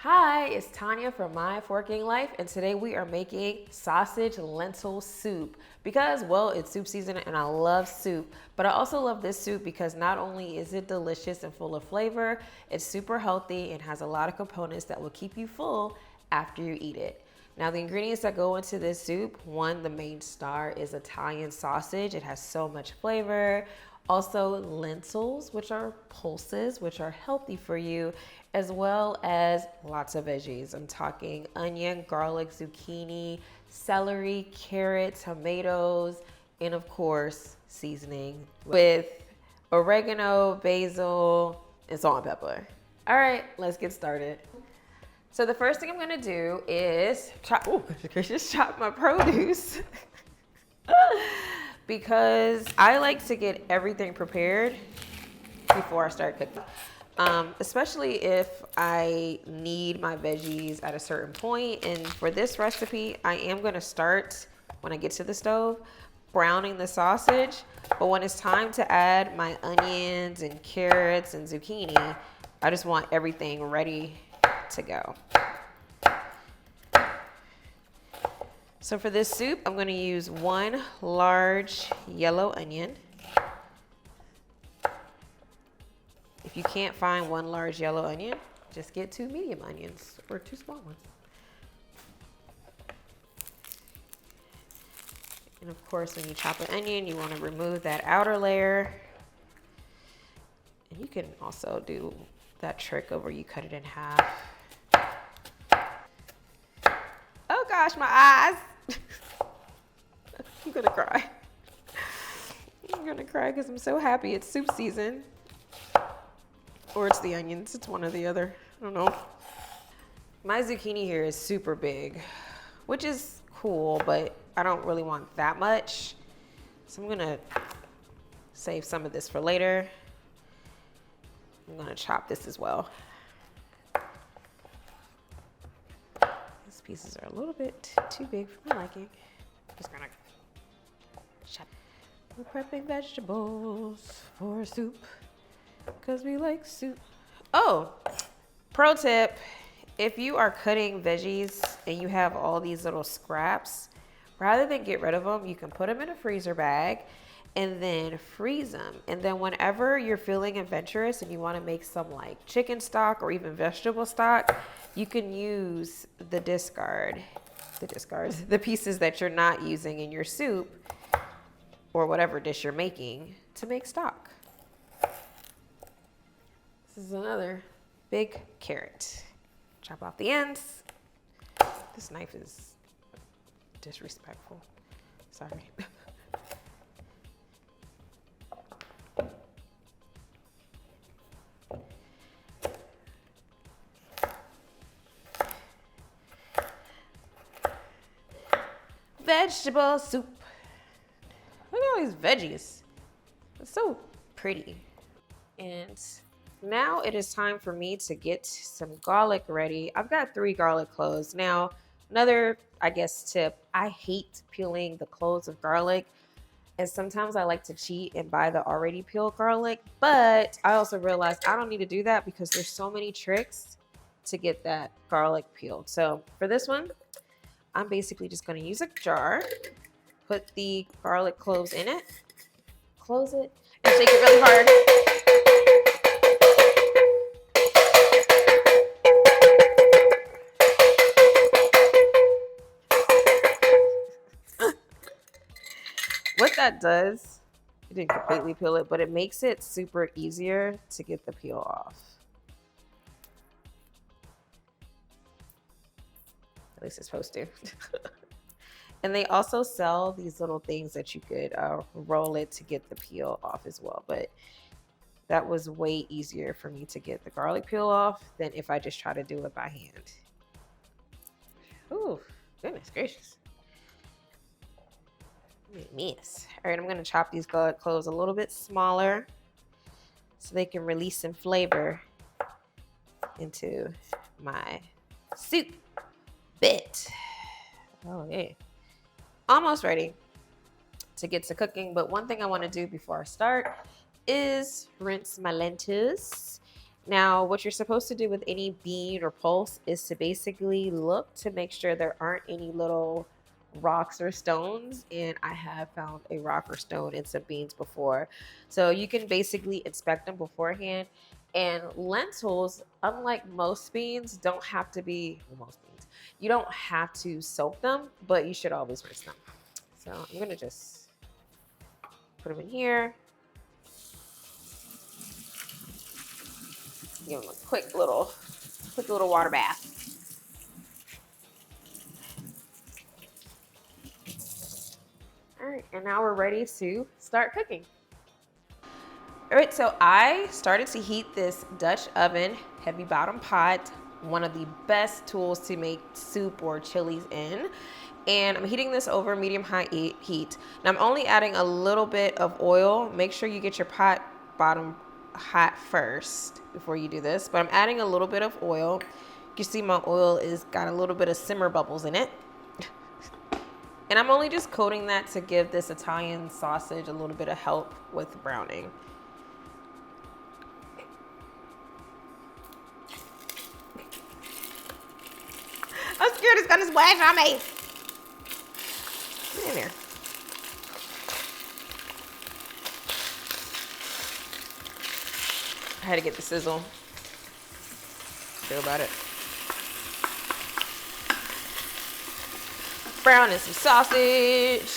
Hi, it's Tanya from My Forking Life, and today we are making sausage lentil soup because, well, it's soup season and I love soup, but I also love this soup because not only is it delicious and full of flavor, it's super healthy and has a lot of components that will keep you full after you eat it. Now, the ingredients that go into this soup, one, the main star is Italian sausage. It has so much flavor. Also, lentils, which are pulses, which are healthy for you, as well as lots of veggies. I'm talking onion, garlic, zucchini, celery, carrot, tomatoes, and of course, seasoning with oregano, basil, and salt and pepper. All right, let's get started. So the first thing I'm gonna do is chop my produce because I like to get everything prepared before I start cooking. Especially if I need my veggies at a certain point. And for this recipe, I am gonna start when I get to the stove, browning the sausage. But when it's time to add my onions and carrots and zucchini, I just want everything ready to go. So for this soup, I'm gonna use one large yellow onion. If you can't find one large yellow onion, just get two medium onions or two small ones. And of course, when you chop an onion, you want to remove that outer layer. And you can also do that trick of where you cut it in half. Oh gosh, my eyes. I'm gonna cry. I'm gonna cry because I'm so happy it's soup season. Or it's the onions, it's one or the other, I don't know. My zucchini here is super big, which is cool, but I don't really want that much. So I'm gonna save some of this for later. I'm gonna chop this as well. These pieces are a little bit too big for my liking. I'm just gonna chop. We're prepping vegetables for soup, because we like soup. Oh, pro tip, if you are cutting veggies and you have all these little scraps, rather than get rid of them, you can put them in a freezer bag and then freeze them. And then whenever you're feeling adventurous and you want to make some like chicken stock or even vegetable stock, you can use the pieces that you're not using in your soup or whatever dish you're making to make stock. This is another big carrot. Chop off the ends. This knife is disrespectful. Sorry. Vegetable soup. Look at all these veggies. It's so pretty. And now it is time for me to get some garlic ready. I've got 3 garlic cloves. Now, another, I guess, tip, I hate peeling the cloves of garlic. And sometimes I like to cheat and buy the already peeled garlic. But I also realized I don't need to do that because there's so many tricks to get that garlic peeled. So for this one, I'm basically just going to use a jar, put the garlic cloves in it, close it, and shake it really hard. What that does, it didn't completely peel it, but it makes it super easier to get the peel off. At least it's supposed to. And they also sell these little things that you could roll it to get the peel off as well. But that was way easier for me to get the garlic peel off than if I just try to do it by hand. Ooh, goodness gracious. Mess. All right, I'm gonna chop these garlic cloves a little bit smaller so they can release some flavor into my soup bit. Oh yeah, almost ready to get to cooking. But one thing I want to do before I start is rinse my lentils Now, what you're supposed to do with any bean or pulse is to basically look to make sure there aren't any little rocks or stones. And I have found a rock or stone in some beans before. So you can basically inspect them beforehand. And lentils, unlike most beans, don't have to be, well, most beans, you don't have to soak them, but you should always rinse them. So I'm going to just put them in here. Give them a quick little water bath. All right, and now we're ready to start cooking. All right, so I started to heat this Dutch oven, heavy bottom pot, one of the best tools to make soup or chilies in. And I'm heating this over medium high heat. Now I'm only adding a little bit of oil. Make sure you get your pot bottom hot first before you do this. But I'm adding a little bit of oil. You can see my oil is got a little bit of simmer bubbles in it. And I'm only just coating that to give this Italian sausage a little bit of help with browning. I'm scared it's gonna splash on me. Get in there. I had to get the sizzle. Feel about it. Browning some sausage.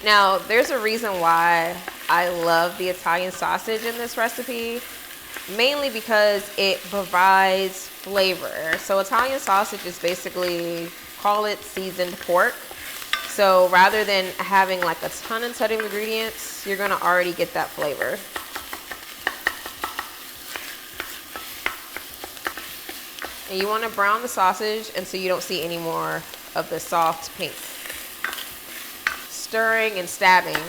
Now, there's a reason why I love the Italian sausage in this recipe, mainly because it provides flavor. So Italian sausage is basically, call it seasoned pork. So rather than having like a ton of ingredients, you're gonna already get that flavor. And you want to brown the sausage until you don't see any more of the soft pink. Stirring and stabbing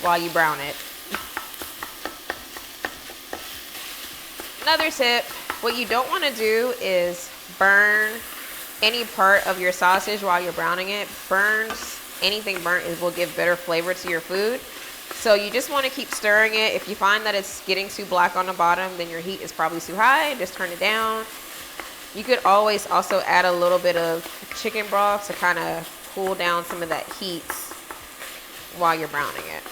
while you brown it. Another tip, what you don't want to do is burn any part of your sausage while you're browning it. Anything burnt will give better flavor to your food. So you just want to keep stirring it. If you find that it's getting too black on the bottom, then your heat is probably too high. Just turn it down. You could always also add a little bit of chicken broth to kind of cool down some of that heat while you're browning it.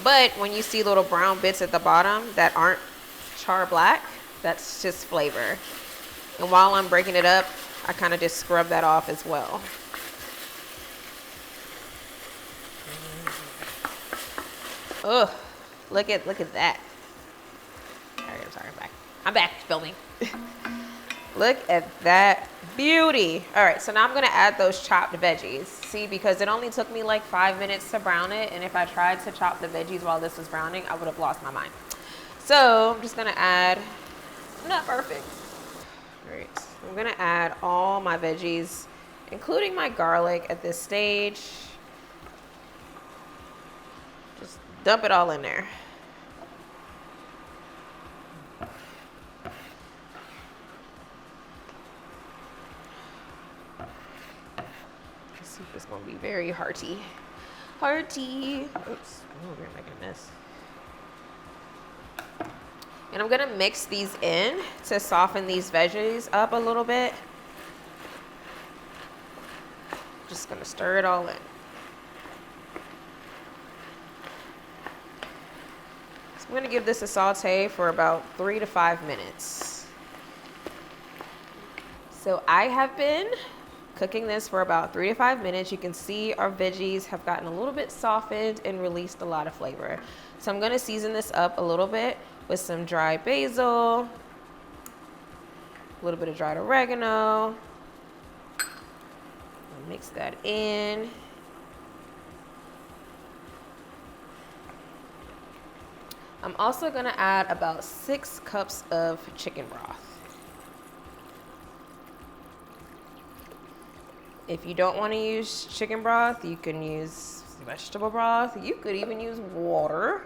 But when you see little brown bits at the bottom that aren't char black, that's just flavor. And while I'm breaking it up, I kind of just scrub that off as well. Ugh, look at that. All right, I'm back filming. Look at that beauty. All right, so now I'm gonna add those chopped veggies. See, because it only took me like 5 minutes to brown it, and if I tried to chop the veggies while this was browning, I would have lost my mind. So I'm just gonna add, not perfect. All right, I'm gonna add all my veggies, including my garlic at this stage. Just dump it all in there. This soup is gonna be very hearty. Hearty. Oops, oh, we're making a mess. And I'm gonna mix these in to soften these veggies up a little bit. Just gonna stir it all in. So I'm gonna give this a saute for about 3 to 5 minutes. So I have been cooking this for about 3 to 5 minutes. You can see our veggies have gotten a little bit softened and released a lot of flavor. So I'm gonna season this up a little bit with some dried basil, a little bit of dried oregano. I'll mix that in. I'm also gonna add about 6 cups of chicken broth. If you don't want to use chicken broth, you can use vegetable broth. You could even use water.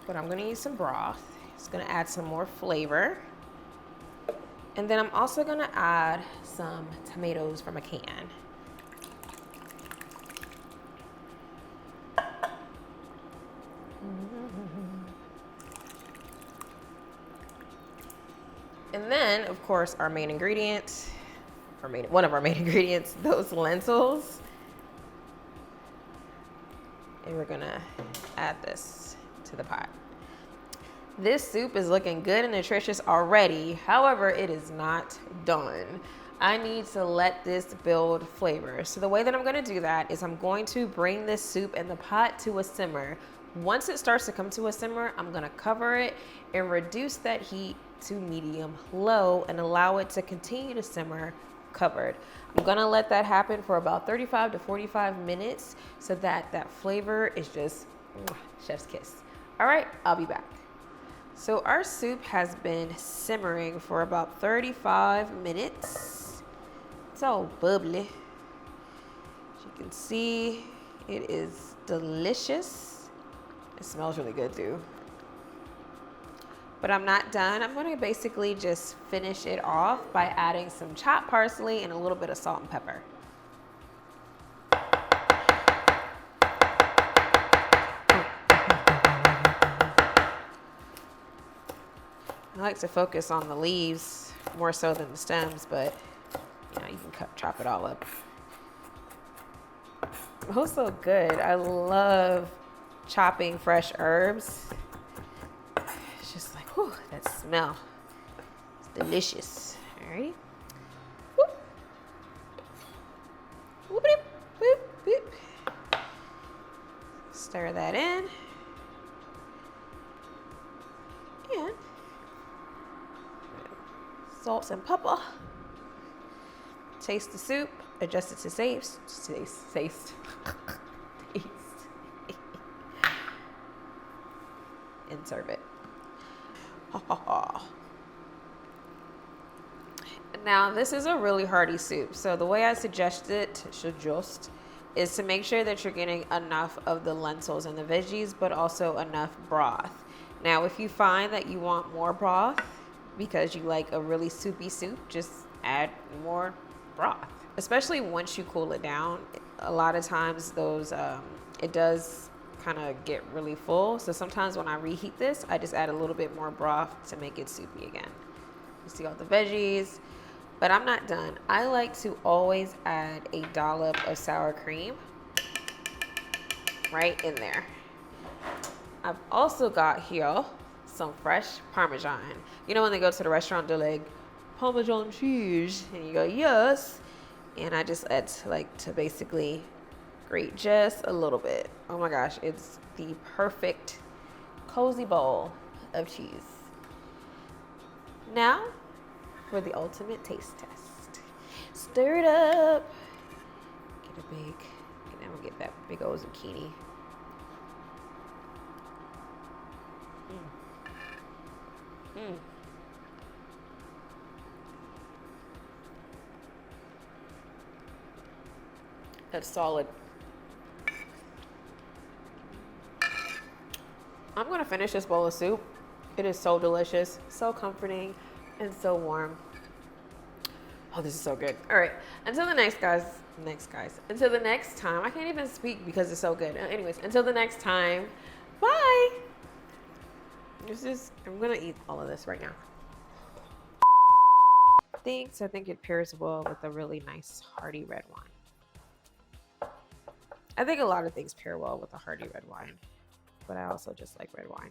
But I'm gonna use some broth. It's gonna add some more flavor. And then I'm also gonna add some tomatoes from a can. And then, of course, our main ingredient, one of our main ingredients, those lentils. And we're gonna add this to the pot. This soup is looking good and nutritious already. However, it is not done. I need to let this build flavor. So the way that I'm gonna do that is I'm going to bring this soup in the pot to a simmer. Once it starts to come to a simmer, I'm gonna cover it and reduce that heat to medium low and allow it to continue to simmer covered. I'm gonna let that happen for about 35 to 45 minutes so that that flavor is just chef's kiss. All right, I'll be back. So our soup has been simmering for about 35 minutes. It's all bubbly. As you can see, it is delicious. It smells really good too. But I'm not done. I'm gonna basically just finish it off by adding some chopped parsley and a little bit of salt and pepper. I like to focus on the leaves more so than the stems, but you know, you can chop it all up. Oh, so good. I love chopping fresh herbs. It's just like, whew, that smell. It's delicious. All right. Whoop. Whoop-a-doop, whoop, whoop. Stir that in. And salt and pepper. Taste the soup. Adjust it to taste. And serve it. Now this is a really hearty soup. So the way I suggest is to make sure that you're getting enough of the lentils and the veggies, but also enough broth. Now, if you find that you want more broth because you like a really soupy soup, just add more broth. Especially once you cool it down, a lot of times those it does kind of get really full. So sometimes when I reheat this, I just add a little bit more broth to make it soupy again. You see all the veggies, but I'm not done. I like to always add a dollop of sour cream right in there. I've also got here some fresh Parmesan. You know when they go to the restaurant, they're like, Parmesan cheese, and you go, yes. And I just add to basically grate just a little bit. Oh my gosh, it's the perfect cozy bowl of cheese. Now for the ultimate taste test. Stir it up. I'm gonna get that big old zucchini. That's solid. I'm gonna finish this bowl of soup. It is so delicious, so comforting, and so warm. Oh, this is so good. All right, until the next until the next time. I can't even speak because it's so good. Anyways, until the next time, bye. I'm gonna eat all of this right now. I think it pairs well with a really nice hearty red wine. I think a lot of things pair well with a hearty red wine, but I also just like red wine.